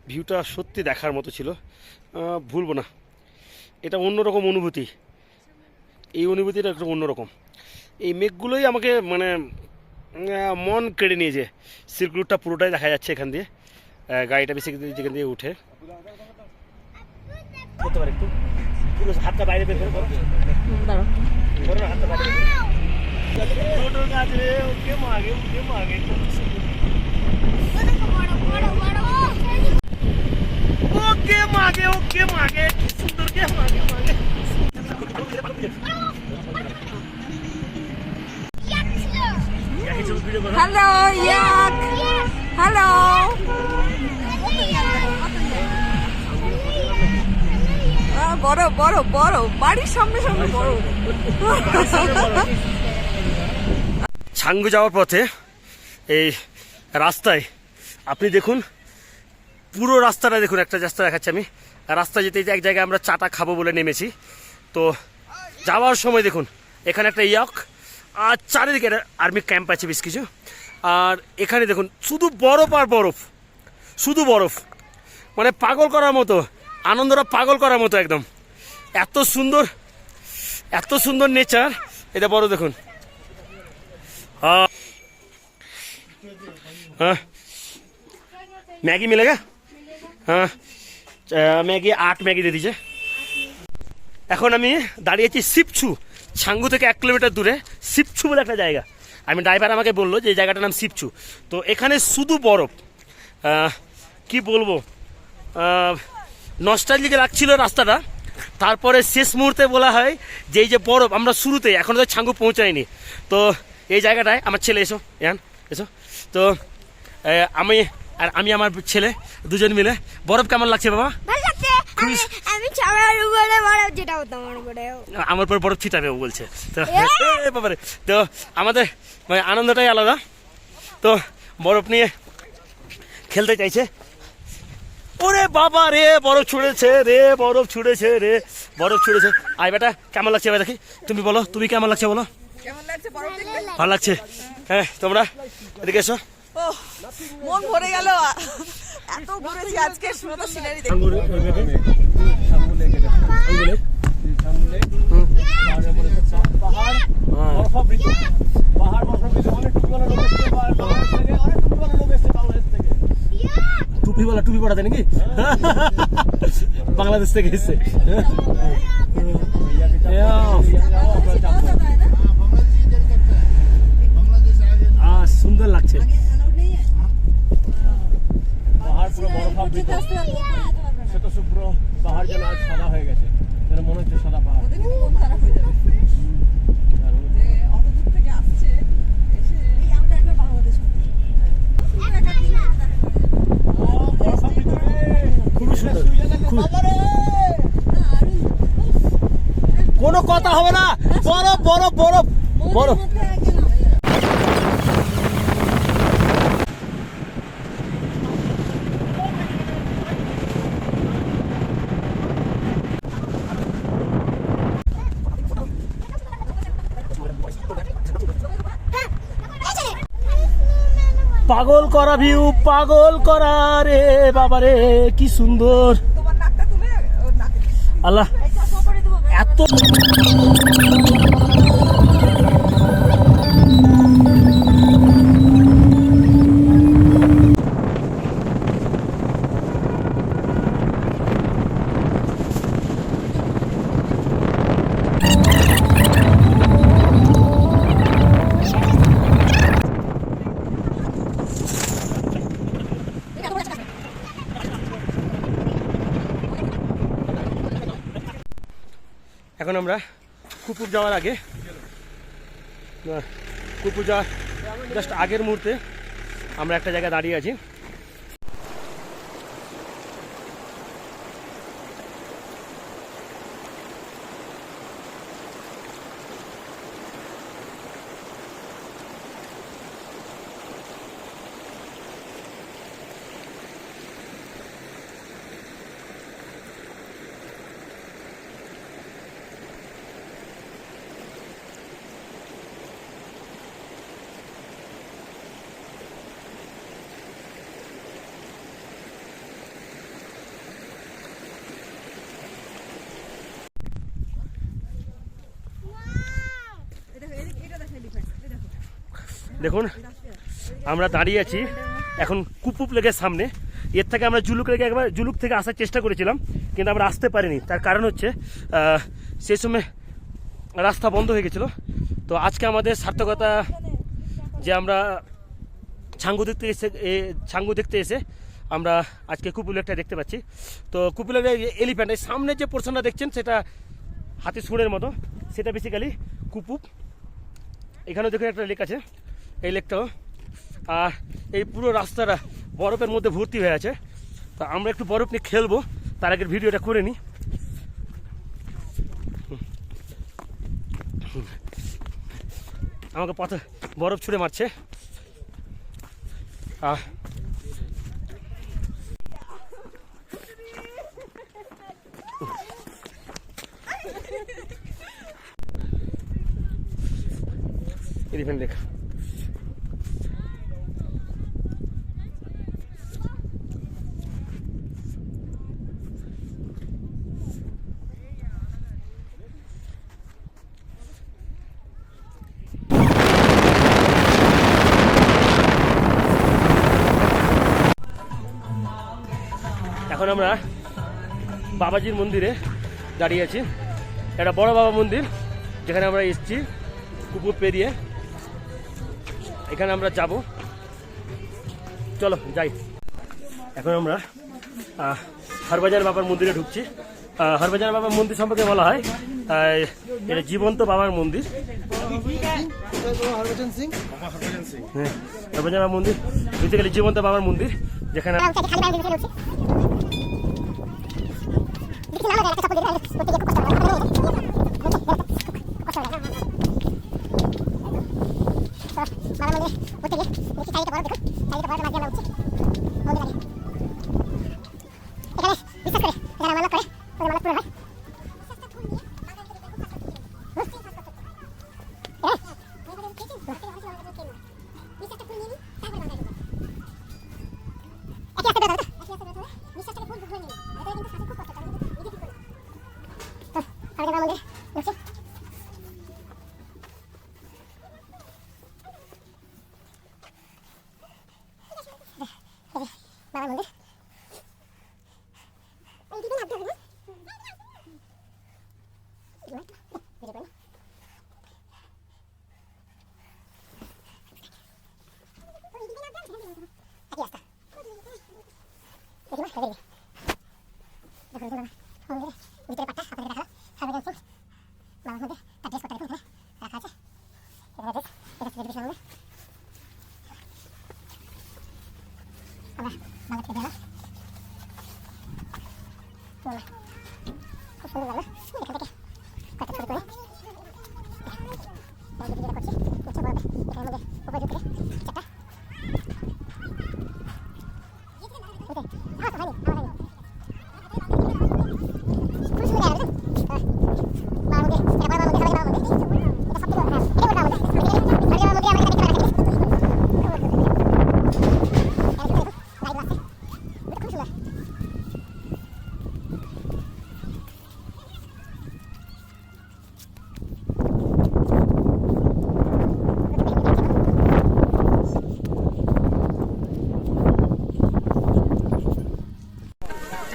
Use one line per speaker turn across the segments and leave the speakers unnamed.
ভিউটা সত্যি দেখার মতো ছিল, ভুলবো না। এটা অন্যরকম অনুভূতি, এই অনুভূতিটা একটা অন্যরকম। এই মেঘগুলোই আমাকে মানে মন কেড়ে নিয়েছে। সিল্ক রুটটা পুরোটাই দেখা যাচ্ছে এখান দিয়ে, গাড়িটা বেশি যেখান দিয়ে উঠে করতে পারে। একটু পুরো হাতটা বাইরে বের করে করো, হাতটা বাইরে বের করে। ছোটো গাছ রে, ওকে মাগে ওকে মাগে, ওকে মাগে ওকে মাগে, কি সুন্দর কে মাগে মাগে।
হ্যালো ইয়াক, হ্যালো। বড় বড় বড় বাড়ির সামনে সামনে বড়।
ছাঙ্গু যাওয়ার পথে এই রাস্তায় আপনি দেখুন, পুরো রাস্তাটা দেখুন। একটা রাস্তা দেখাচ্ছি আমি, রাস্তা যেতে যেতে এক জায়গায় আমরা চাটা খাবো বলে নেমেছি। তো যাওয়ার সময় দেখুন এখানে একটা ইয়ক, আর চারিদিকে আর্মি ক্যাম্প আছে বেশ কিছু। আর এখানে দেখুন শুধু বরফ আর বরফ, শুধু বরফ, মানে পাগল করার মতো, আনন্দটা পাগল করার মতো একদম। এত সুন্দর, এত সুন্দর নেচার। এটা বড় দেখুন। हाँ मैगी मिलेगा? हाँ मैगी 8 मैगी दे दीजिए। এখন আমি দাঁড়িয়েছি শিবছু, ছাঙ্গু থেকে 1 কিলোমিটার দূরে শিবছু বলে একটা জায়গা। আমি ড্রাইভার আমাকে বললো যে এই জায়গাটার নাম শিবছু। তো এখানে শুধু বরফ, কি বলবো, নস্টালজিক লাগছিল রাস্তাটা। তারপরে শেষ মুহূর্তে বলা হয় যে এই যে বরফ, আমরা শুরুতে এখনও তো ছাঙ্গু পৌঁছায়নি। তো এই জায়গাটায় আমার ছেলে, এসো ইয়ান এসো, তো আমি আর আমি আমার ছেলে দুজন মিলে, বরফ কেমন লাগছে বাবা? আমার উপর বরফ ছিটাবে ও বলছে। তো বাবারে, তো আমাদের মানে আনন্দটাই আলাদা। তো বরফ নিয়ে খেলতে চাইছে। ওরে বাবা রে, বরফ ছুঁড়েছে রে, বরফ ছুঁড়েছে রে, বরফ ছুঁড়েছে। আই বেটা কেমন লাগছে এবার দেখি, তুমি বলো, তুমি কেমন লাগছে বলো? ভালো লাগছে। হ্যাঁ তোমরা এদিকে এসো।
মন ভরে গেল, এত ঘুরেছি আজকে, সুন্দর সিনারি দেখে।
টুপি পড়াতে নাকি বাংলাদেশ থেকে এসছে। সুন্দর লাগছে, পাহাড় পুরো বরফাবৃত, শ্বেতশুভ্র পাহাড় যেন আজ সাদা হয়ে গেছে, যেন মনে হচ্ছে সাদা পাহাড়। খুবই সুন্দর, কোনো কথা হবে না, বরফ বরফ বরফ বরফ। পাগল করা ভিউ, পাগল করা রে বাবা রে, কি সুন্দর। আল্লাহ এত এখন আমরা কুপুর যাওয়ার আগে, কুপুর যাওয়ার জাস্ট আগের মুহূর্তে আমরা একটা জায়গায় দাঁড়িয়ে আছি। দেখুন আমরা দাঁড়িয়ে আছি এখন কুপুপ লেকের সামনে। এর থেকে আমরা জুলুক থেকে আসার চেষ্টা করেছিলাম, কিন্তু আমরা আসতে পারিনি। তার কারণ হচ্ছে সেই সময় রাস্তা বন্ধ হয়ে গেছিলো। তো আজকে আমাদের সার্থকতা যে আমরা ছাঙ্গু দেখতে এসে আমরা আজকে কুপুপ লেকটা দেখতে পাচ্ছি। তো কুপুপ লেকের এলিফ্যান্ট এই সামনে যে পোর্শনটা দেখছেন সেটা হাতি সুরের মতো, সেটা বেসিক্যালি কুপুপ। এখানেও দেখুন একটা লেক আছে, এই লেকটাও। আর এই পুরো রাস্তাটা বরফের মধ্যে ভর্তি হয়ে আছে। তো আমরা একটু বরফ নিয়ে খেলবো, তার আগের ভিডিওটা করে নিই। আমাকে পথে বরফ ছুঁড়ে মারছে। Elephant lake. এখন আমরা বাবাজির মন্দিরে দাঁড়িয়ে আছি। একটা বড় বাবা মন্দির, যেখানে আমরা এসেছি কুপুর পেরিয়ে। এখানে আমরা যাব, চলো যাই। এখন আমরা হরবাজার বাবার মন্দিরে ঢুকছি। হরবাজার বাবার মন্দির সম্পর্কে বলা হয় এটা জীবন্ত বাবার মন্দির। হ্যাঁ, হরবাজার বাবার মন্দির বেসিক্যালি জীবন্ত বাবার মন্দির, যেখানে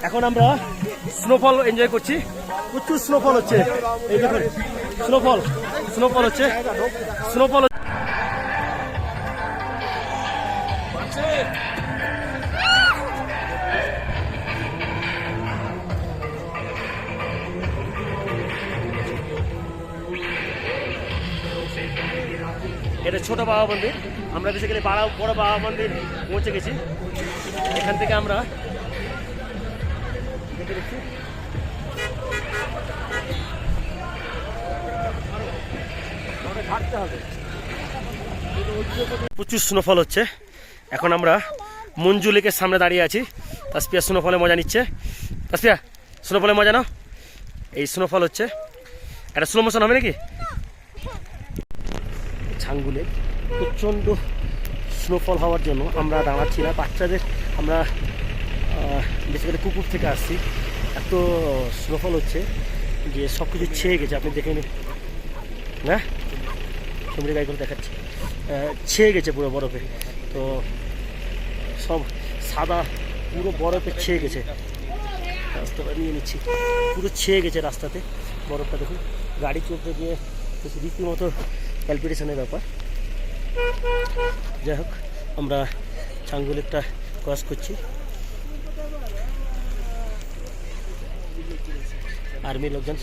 এখন আমরা স্নোফল এনজয় করছি। প্রচুর স্নোফল হচ্ছে, এই দেখুন স্নোফল হচ্ছে। এটা ছোট বাবা মন্দির। আমরা বেসিক্যালি বড় বাবা মন্দির পৌঁছে গেছি। এখান থেকে আমরা প্রচুর স্নোফল হচ্ছে। এখন আমরা মঞ্জু লেকের সামনে দাঁড়িয়ে আছি। তাসপিয়া স্নোফলে মজা নিচ্ছে। তাসপিয়া স্নোফলে মজা নাও। এই স্নোফল হচ্ছে, একটা স্লো মোশন হবে নাকি? ছাঙ্গু লেক প্রচণ্ড স্নোফল হওয়ার জন্য আমরা দাঁড়াচ্ছি না। বাচ্চাদের আমরা বেসিক্যালি কুকুর থেকে আসছি। এত স্নোফল হচ্ছে যে সব কিছু ছেয়ে গেছে, আপনি দেখে নিন। না সমুদ্রে গাড়ি করে দেখাচ্ছি। ছেয়ে গেছে পুরো বরফে। তো সব সাদা পুরো বরফে ছেয়ে গেছে। রাস্তাটা নিয়ে নিচ্ছি, পুরো ছেয়ে গেছে রাস্তাতে বরফটা। দেখুন গাড়ি চলতে গিয়ে রীতিমতো ক্যালকুলেশনের ব্যাপার। যাই হোক, আমরা ছাঙ্গু লেকটা ক্রস করছি। আর্মির লোকজন,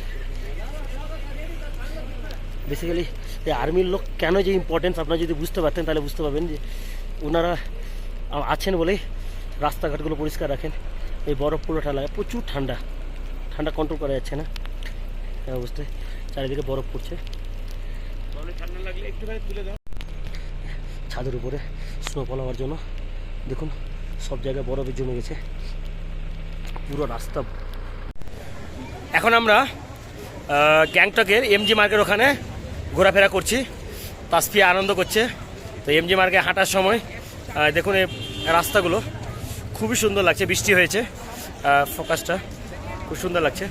বেসিক্যালি এই আর্মির লোক কেন যে ইম্পর্টেন্স আপনারা যদি বুঝতে পারতেন তাহলে বুঝতে পারবেন যে ওনারা আছেন বলেই রাস্তাঘাটগুলো পরিষ্কার রাখেন। এই বরফ পুরোটা লাগে, প্রচুর ঠান্ডা, ঠান্ডা কন্ট্রোল করা যাচ্ছে না এই অবস্থায়, চারিদিকে বরফ পড়ছে।
ঠান্ডা লাগলে একটুখানি তুলে দাও।
ছাদের উপরে স্নোফল হওয়ার জন্য দেখুন সব জায়গায় বরফে জমে গেছে পুরো রাস্তা। এখন আমরা গ্যাংটকের এমজি মার্কের ওখানে ঘোরাফেরা করছি, তাসফিয়া আনন্দ করছে। তো এমজি মার্কে হাঁটার সময় দেখুন এই রাস্তাগুলো খুবই সুন্দর লাগছে, বৃষ্টি হয়েছে, ফোকাসটা খুব সুন্দর লাগছে।